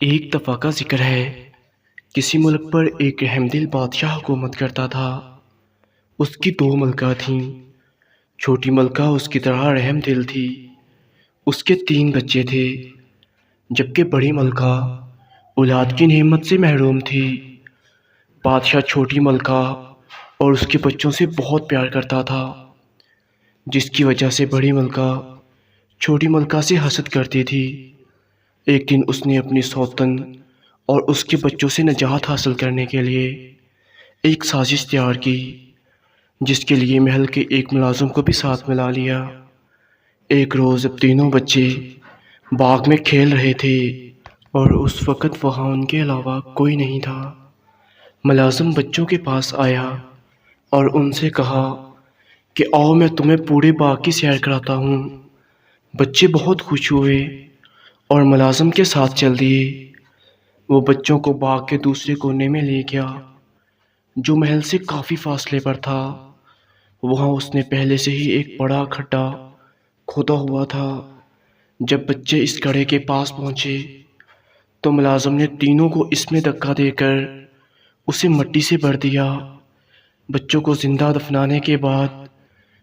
ایک دفعہ کا ذکر ہے، کسی ملک پر ایک رحم دل بادشاہ حکومت کرتا تھا۔ اس کی دو ملکہ تھیں۔ چھوٹی ملکہ اس کی طرح رحم دل تھی۔ اس کے 3 بچے تھے، جبکہ بڑی ملکہ اولاد کی نعمت سے محروم تھی۔ بادشاہ چھوٹی ملکہ اور اس کے بچوں سے بہت پیار کرتا تھا، جس کی وجہ سے بڑی ملکہ چھوٹی ملکہ سے حسد کرتی تھی۔ ایک دن اس نے اپنی سوتن اور اس کے بچوں سے نجات حاصل کرنے کے لیے ایک سازش تیار کی، جس کے لیے محل کے ایک ملازم کو بھی ساتھ ملا لیا۔ ایک روز جب تینوں بچے باغ میں کھیل رہے تھے اور اس وقت وہاں ان کے علاوہ کوئی نہیں تھا، ملازم بچوں کے پاس آیا اور ان سے کہا کہ آؤ میں تمہیں پورے باغ کی سیر کراتا ہوں۔ بچے بہت خوش ہوئے اور ملازم کے ساتھ چل دیے۔ وہ بچوں کو باغ کے دوسرے کونے میں لے گیا، جو محل سے کافی فاصلے پر تھا۔ وہاں اس نے پہلے سے ہی ایک بڑا کھڈا کھودا ہوا تھا۔ جب بچے اس گڑھے کے پاس پہنچے تو ملازم نے تینوں کو اس میں دھکا دے کر اسے مٹی سے بھر دیا۔ بچوں کو زندہ دفنانے کے بعد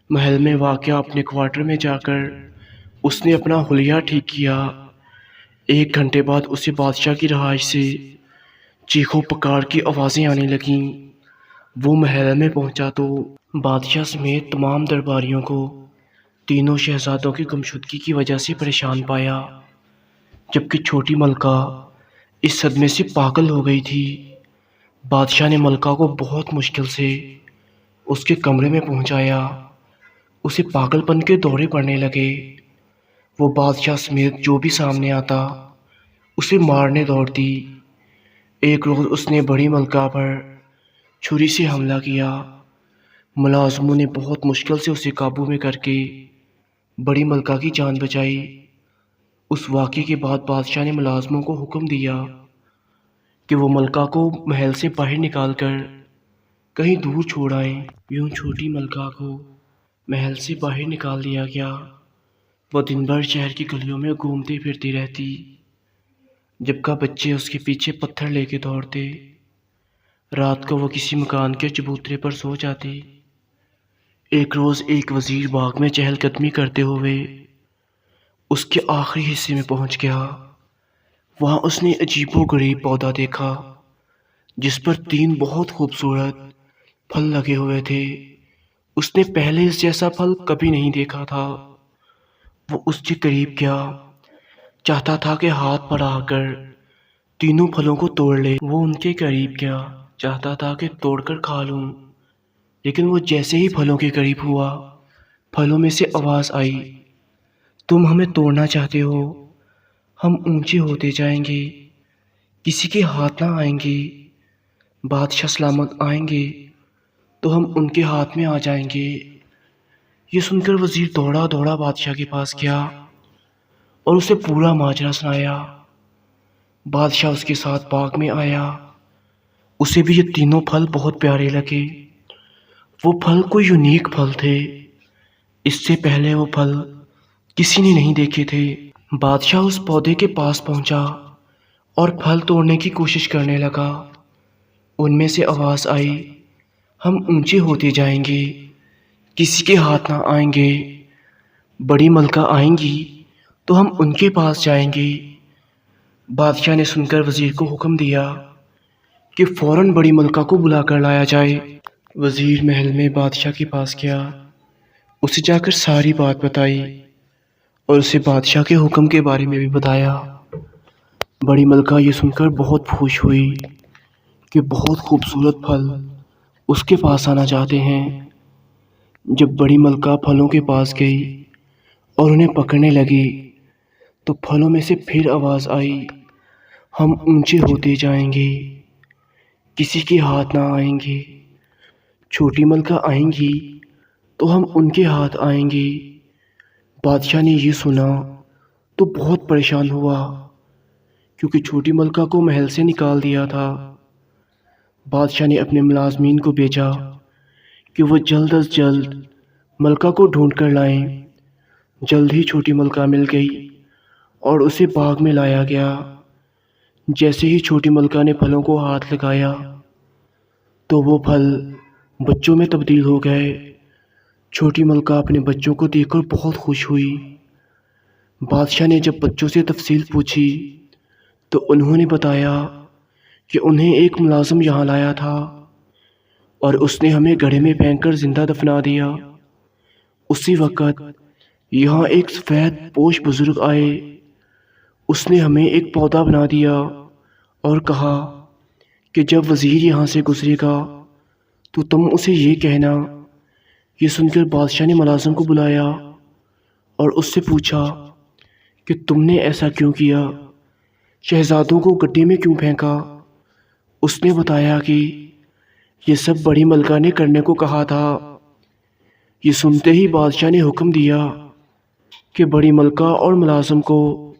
محل میں واقع اپنے کوارٹر میں جا کر اس نے اپنا حلیہ ٹھیک کیا۔ 1 گھنٹے بعد اسے بادشاہ کی رہائش سے چیخو پکار کی آوازیں آنے لگیں۔ وہ محل میں پہنچا تو بادشاہ سمیت تمام درباریوں کو تینوں شہزادوں کی گمشدگی کی وجہ سے پریشان پایا، جبکہ چھوٹی ملکہ اس صدمے سے پاگل ہو گئی تھی۔ بادشاہ نے ملکہ کو بہت مشکل سے اس کے کمرے میں پہنچایا۔ اسے پاگل پن کے دورے پڑنے لگے۔ وہ بادشاہ سمیت جو بھی سامنے آتا اسے مارنے دوڑتی۔ ایک روز اس نے بڑی ملکہ پر چھری سے حملہ کیا۔ ملازموں نے بہت مشکل سے اسے قابو میں کر کے بڑی ملکہ کی جان بچائی۔ اس واقعے کے بعد بادشاہ نے ملازموں کو حکم دیا کہ وہ ملکہ کو محل سے باہر نکال کر کہیں دور چھوڑ آئیں۔ یوں چھوٹی ملکہ کو محل سے باہر نکال دیا گیا۔ وہ دن بھر شہر کی گلیوں میں گھومتی پھرتی رہتی، جبکہ بچے اس کے پیچھے پتھر لے کے دوڑتے۔ رات کو وہ کسی مکان کے چبوترے پر سو جاتی۔ ایک روز ایک وزیر باغ میں چہل قدمی کرتے ہوئے اس کے آخری حصے میں پہنچ گیا۔ وہاں اس نے عجیب و غریب پودا دیکھا، جس پر 3 بہت خوبصورت پھل لگے ہوئے تھے۔ اس نے پہلے اس جیسا پھل کبھی نہیں دیکھا تھا۔ وہ اس کے قریب گیا، چاہتا تھا کہ ہاتھ بڑھا کر تینوں پھلوں کو توڑ لے۔ وہ ان کے قریب گیا، چاہتا تھا کہ توڑ کر کھا لوں، لیکن وہ جیسے ہی پھلوں کے قریب ہوا، پھلوں میں سے آواز آئی، تم ہمیں توڑنا چاہتے ہو؟ ہم اونچے ہوتے جائیں گے، کسی کے ہاتھ نہ آئیں گے، بادشاہ سلامت آئیں گے تو ہم ان کے ہاتھ میں آ جائیں گے۔ یہ سن کر وزیر دوڑا دوڑا بادشاہ کے پاس گیا اور اسے پورا ماجرا سنایا۔ بادشاہ اس کے ساتھ باغ میں آیا۔ اسے بھی یہ تینوں پھل بہت پیارے لگے۔ وہ پھل کوئی یونیک پھل تھے، اس سے پہلے وہ پھل کسی نے نہیں دیکھے تھے۔ بادشاہ اس پودے کے پاس پہنچا اور پھل توڑنے کی کوشش کرنے لگا۔ ان میں سے آواز آئی، ہم اونچے ہوتے جائیں گے، کسی کے ہاتھ نہ آئیں گے، بڑی ملکہ آئیں گی تو ہم ان کے پاس جائیں گے۔ بادشاہ نے سن کر وزیر کو حکم دیا کہ فوراً بڑی ملکہ کو بلا کر لایا جائے۔ وزیر محل میں بادشاہ کے پاس گیا، اسے جا کر ساری بات بتائی اور اسے بادشاہ کے حکم کے بارے میں بھی بتایا۔ بڑی ملکہ یہ سن کر بہت خوش ہوئی کہ بہت خوبصورت پھل اس کے پاس آنا چاہتے ہیں۔ جب بڑی ملکہ پھلوں کے پاس گئی اور انہیں پکڑنے لگی تو پھلوں میں سے پھر آواز آئی، ہم اونچے ہوتے جائیں گے، کسی کے ہاتھ نہ آئیں گے، چھوٹی ملکہ آئیں گی تو ہم ان کے ہاتھ آئیں گے۔ بادشاہ نے یہ سنا تو بہت پریشان ہوا، کیونکہ چھوٹی ملکہ کو محل سے نکال دیا تھا۔ بادشاہ نے اپنے ملازمین کو بھیجا کہ وہ جلد از جلد ملکہ کو ڈھونڈ کر لائیں۔ جلد ہی چھوٹی ملکہ مل گئی اور اسے باغ میں لایا گیا۔ جیسے ہی چھوٹی ملکہ نے پھلوں کو ہاتھ لگایا تو وہ پھل بچوں میں تبدیل ہو گئے۔ چھوٹی ملکہ اپنے بچوں کو دیکھ کر بہت خوش ہوئی۔ بادشاہ نے جب بچوں سے تفصیل پوچھی تو انہوں نے بتایا کہ انہیں ایک ملازم یہاں لایا تھا اور اس نے ہمیں گڑھے میں پھینک کر زندہ دفنا دیا۔ اسی وقت یہاں ایک سفید پوش بزرگ آئے۔ اس نے ہمیں ایک پودا بنا دیا اور کہا کہ جب وزیر یہاں سے گزرے گا تو تم اسے یہ کہنا۔ یہ سن کر بادشاہ نے ملازم کو بلایا اور اس سے پوچھا کہ تم نے ایسا کیوں کیا؟ شہزادوں کو گڈھے میں کیوں پھینکا؟ اس نے بتایا کہ یہ سب بڑی ملکہ نے کرنے کو کہا تھا۔ یہ سنتے ہی بادشاہ نے حکم دیا کہ بڑی ملکہ اور ملازم کو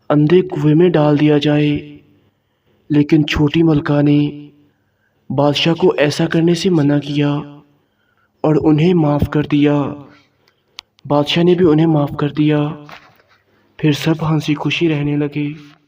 اندھے کنویں میں ڈال دیا جائے، لیکن چھوٹی ملکہ نے بادشاہ کو ایسا کرنے سے منع کیا اور انہیں معاف کر دیا۔ بادشاہ نے بھی انہیں معاف کر دیا۔ پھر سب ہنسی خوشی رہنے لگے۔